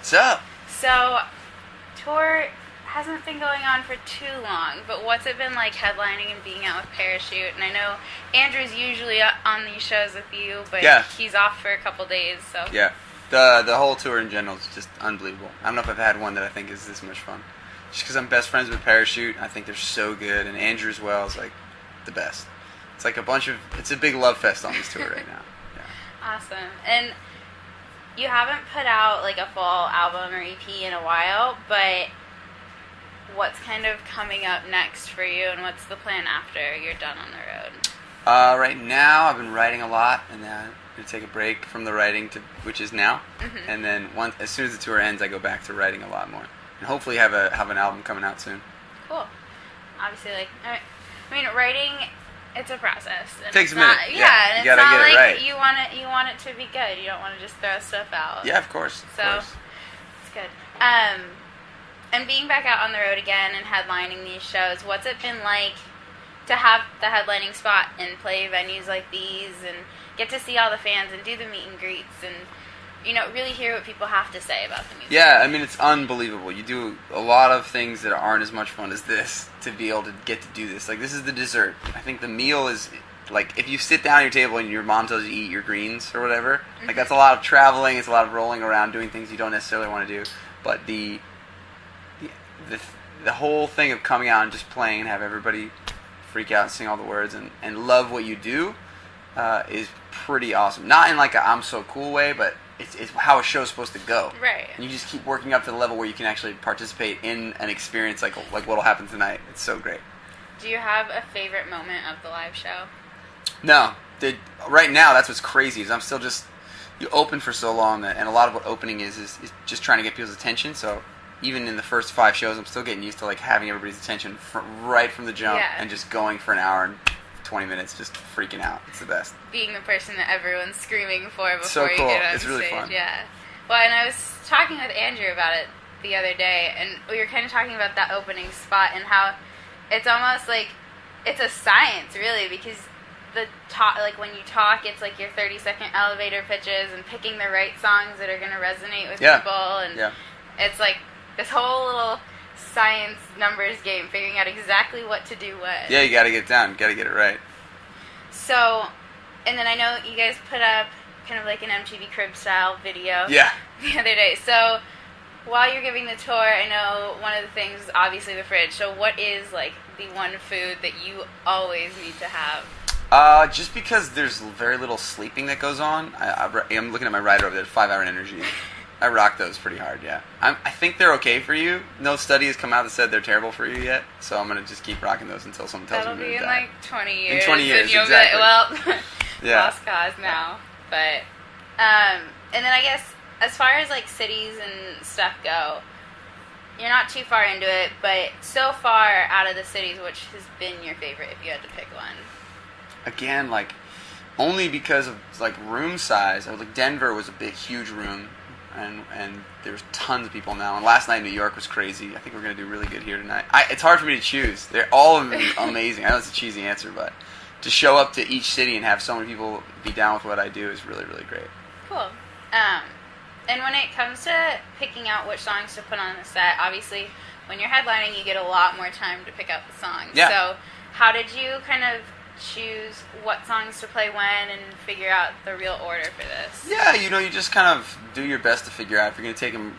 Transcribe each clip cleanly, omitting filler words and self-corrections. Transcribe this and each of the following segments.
What's up? So, tour hasn't been going on for too long, but what's it been like headlining and being out with Parachute? And I know Andrew's usually on these shows with you, but he's off for a couple days, so... Yeah. The whole tour in general is just unbelievable. I don't know if I've had one that I think is this much fun. Just because I'm best friends with Parachute, I think they're so good, and Andrew as well is like the best. It's like it's a big love fest on this tour right now. Yeah. Awesome. And you haven't put out like a full album or EP in a while, but what's kind of coming up next for you, and what's the plan after you're done on the road? Right now, I've been writing a lot, and I'm going to take a break from the writing, which is now. Mm-hmm. And then as soon as the tour ends, I go back to writing a lot more. And hopefully have an album coming out soon. Cool. Obviously, writing, it's a process. And takes a minute. And you it's gotta not get like it right. you want it to be good. You don't want to just throw stuff out. Yeah, of course. It's good. And being back out on the road again and headlining these shows, what's it been like to have the headlining spot and play venues like these and get to see all the fans and do the meet and greets and, really hear what people have to say about the music? Yeah, it's unbelievable. You do a lot of things that aren't as much fun as this to be able to get to do this. Like, this is the dessert. I think the meal is, like, if you sit down at your table and your mom tells you to eat your greens or whatever, mm-hmm. like, that's a lot of traveling, it's a lot of rolling around, doing things you don't necessarily want to do. But the whole thing of coming out and just playing and have everybody freak out and sing all the words and love what you do is pretty awesome. Not in, like, a I'm so cool way, but it's how a show's supposed to go. Right. And you just keep working up to the level where you can actually participate in an experience like what'll happen tonight. It's so great. Do you have a favorite moment of the live show? No. Right now, that's what's crazy is I'm still just... You open for so long, and a lot of what opening is just trying to get people's attention, so even in the first 5 shows, I'm still getting used to like having everybody's attention right from the jump and just going for an hour and 20 minutes just freaking out. It's the best. Being the person that everyone's screaming for before so cool. you get on it's really stage. Fun. Yeah. Well, and I was talking with Andrew about it the other day, and we were kind of talking about that opening spot and how it's almost like it's a science, really, because when you talk, it's like your 30-second elevator pitches and picking the right songs that are going to resonate with people, and it's like this whole little science numbers game, figuring out exactly what to do when. Yeah, you got to get it down. You got to get it right. So, and then I know you guys put up kind of like an MTV Cribs style video the other day. So, while you're giving the tour, I know one of the things is obviously the fridge. So, what is like the one food that you always need to have? Just because there's very little sleeping that goes on. I'm looking at my rider over there, 5-Hour Energy. I rock those pretty hard, yeah. I think they're okay for you. No study has come out that said they're terrible for you yet, so I'm going to just keep rocking those until someone tells me to die. That'll be in like 20 years. In 20 years, and you'll exactly. Lost cause now. But, and then I guess, as far as like cities and stuff go, you're not too far into it, but so far out of the cities, which has been your favorite if you had to pick one? Again, like, only because of like room size. Like Denver was a big, huge room. And there's tons of people now. And last night in New York was crazy. I think we're going to do really good here tonight. It's hard for me to choose. They're all amazing. I know it's a cheesy answer, but to show up to each city and have so many people be down with what I do is really, really great. Cool. And when it comes to picking out which songs to put on the set, obviously when you're headlining, you get a lot more time to pick out the songs. Yeah. So how did you kind of choose what songs to play when and figure out the real order for this? Yeah, you just kind of do your best to figure out if you're going to take them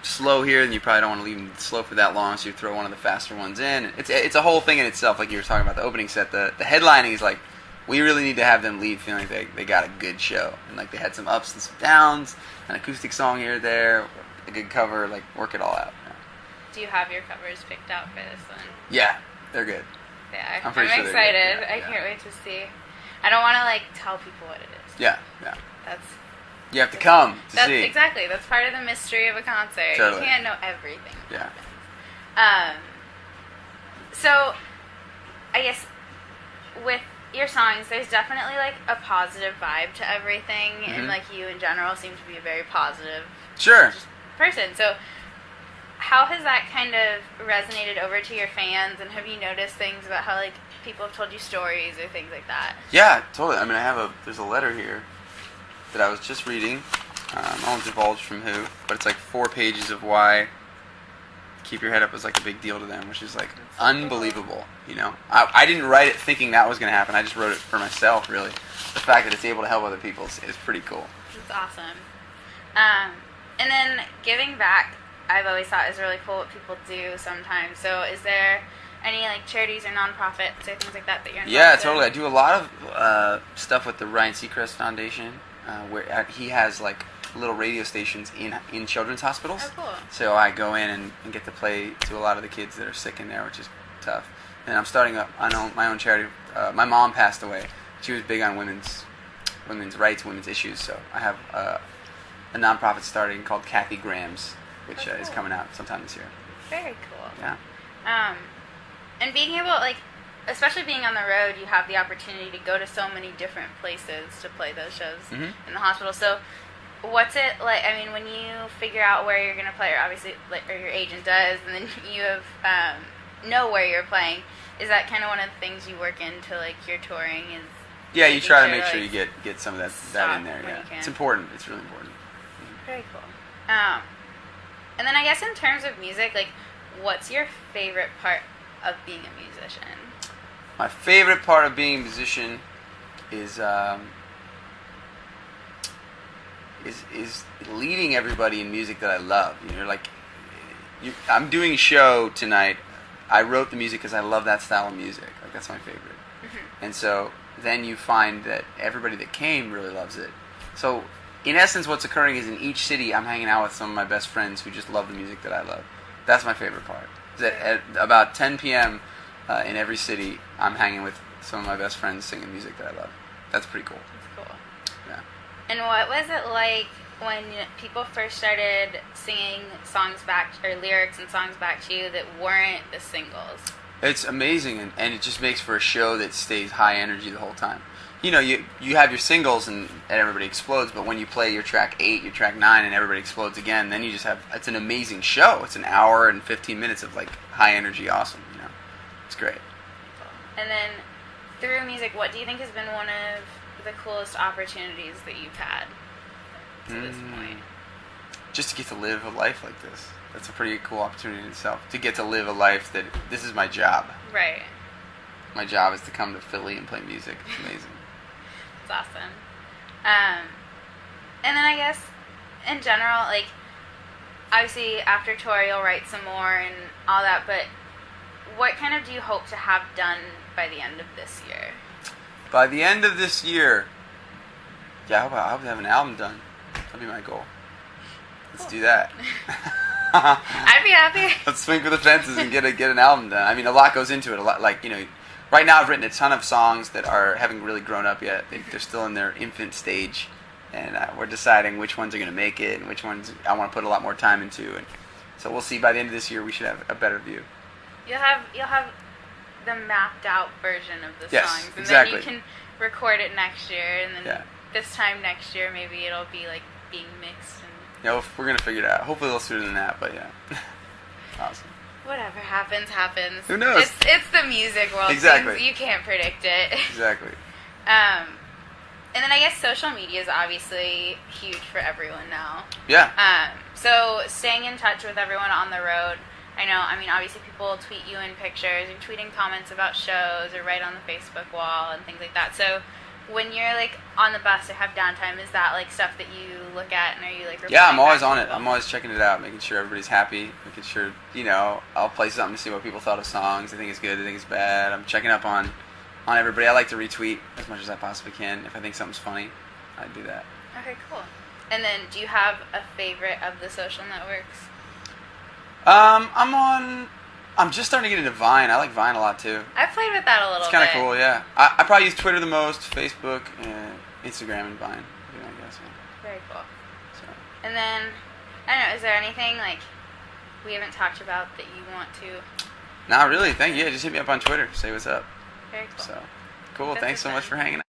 slow here, then you probably don't want to leave them slow for that long, so you throw one of the faster ones in. It's a whole thing in itself, like you were talking about the opening set. The headlining is like, we really need to have them leave feeling like they got a good show. And like they had some ups and some downs, an acoustic song here or there, a good cover, like work it all out. Yeah. Do you have your covers picked out for this one? Yeah, they're good. Yeah, I'm sure excited. I can't wait to see. I don't want to like tell people what it is. Yeah. You have to come to see. Exactly. That's part of the mystery of a concert. Totally. You can't know everything. Yeah. So, I guess with your songs, there's definitely like a positive vibe to everything, and like you in general seem to be a very positive person. So, how has that kind of resonated over to your fans, and have you noticed things about how like people have told you stories or things like that? Yeah, totally. I mean, there's a letter here that I was just reading I won't divulge from who, but it's like 4 pages of why Keep Your Head Up was like a big deal to them, which is like unbelievable. You know, I didn't write it thinking that was going to happen. I just wrote it for myself. Really, the fact that it's able to help other people is pretty cool. It's awesome. And then giving back, I've always thought is really cool what people do sometimes. So is there any like charities or nonprofits or things like that you're involved Yeah, in? totally. I do a lot of stuff with the Ryan Seacrest Foundation, where he has like little radio stations in children's hospitals. Oh, cool. So I go in and get to play to a lot of the kids that are sick in there, which is tough. And I'm starting my own charity. My mom passed away. She was big on women's rights, women's issues. So I have a nonprofit starting called Kathy Graham's, which Oh, cool. is coming out sometime this year. Very cool. Yeah. And being able, like, especially being on the road, you have the opportunity to go to so many different places to play those shows Mhm. in the hospital. So, what's it like? I mean, when you figure out where you're going to play, or obviously, or your agent does, and then you have know where you're playing. Is that kind of one of the things you work into, like, your touring? Is Yeah, you making try to sure make to, sure like, you get some of that stop in there. when Yeah, you can. it's important. It's really important. Very cool. And then I guess in terms of music, like, what's your favorite part of being a musician? My favorite part of being a musician is leading everybody in music that I love. You know, like I'm doing a show tonight. I wrote the music because I love that style of music. Like that's my favorite. Mm-hmm. And so then you find that everybody that came really loves it. So in essence, what's occurring is in each city, I'm hanging out with some of my best friends who just love the music that I love. That's my favorite part. Is that at about 10 p.m. In every city, I'm hanging with some of my best friends singing music that I love. That's pretty cool. That's cool. Yeah. And what was it like when people first started singing songs back, or lyrics and songs back to you that weren't the singles? It's amazing, and it just makes for a show that stays high energy the whole time. You know, you have your singles and everybody explodes, but when you play your track 8, your track 9, and everybody explodes again, then you just have, it's an amazing show. It's an hour and 15 minutes of like high energy awesome, you know. It's great. And then through music, what do you think has been one of the coolest opportunities that you've had to this point? Just to get to live a life like this. That's a pretty cool opportunity in itself. To get to live a life that this is my job. Right. My job is to come to Philly and play music. It's amazing. It's awesome. And then I guess, in general, like, obviously after tour you'll write some more and all that, but what kind of do you hope to have done by the end of this year? By the end of this year, yeah, I hope to have an album done. That'll be my goal. Let's do that. I'd be happy. Let's swing for the fences and get an album done. I mean, a lot goes into it. A lot, like, you know, right now I've written a ton of songs that haven't really grown up yet. They're still in their infant stage, and we're deciding which ones are going to make it and which ones I want to put a lot more time into. And so we'll see. By the end of this year, we should have a better view. You'll have the mapped out version of the Yes, songs, and exactly. then you can record it next year, and then Yeah. this time next year maybe it'll be like being mixed and You know, we're going to figure it out. Hopefully, they'll sooner than that. But yeah, awesome. whatever happens. Who knows? It's the music world. Exactly. Things, you can't predict it. Exactly. And then I guess social media is obviously huge for everyone now. Yeah. So staying in touch with everyone on the road. I mean, obviously people tweet you in pictures or tweeting comments about shows or write on the Facebook wall and things like that. So when you're like on the bus or have downtime, is that like stuff that you look at and are you like? Yeah, I'm replying always back on to it. people? I'm always checking it out, making sure everybody's happy, making sure, you know, I'll play something to see what people thought of songs. I think it's good, I think it's bad. I'm checking up on everybody. I like to retweet as much as I possibly can. If I think something's funny, I do that. Okay, cool. And then do you have a favorite of the social networks? I'm just starting to get into Vine. I like Vine a lot too. I've played with that a little It's bit. kind of cool, yeah. I probably use Twitter the most, Facebook, Instagram, and Vine. I guess. Yeah. Very cool. So. And then, I don't know, is there anything like we haven't talked about that you want to? Nah, really. Thank you. Yeah, just hit me up on Twitter. Say what's up. Very cool. So, cool. That's Thanks so it much then. for hanging out.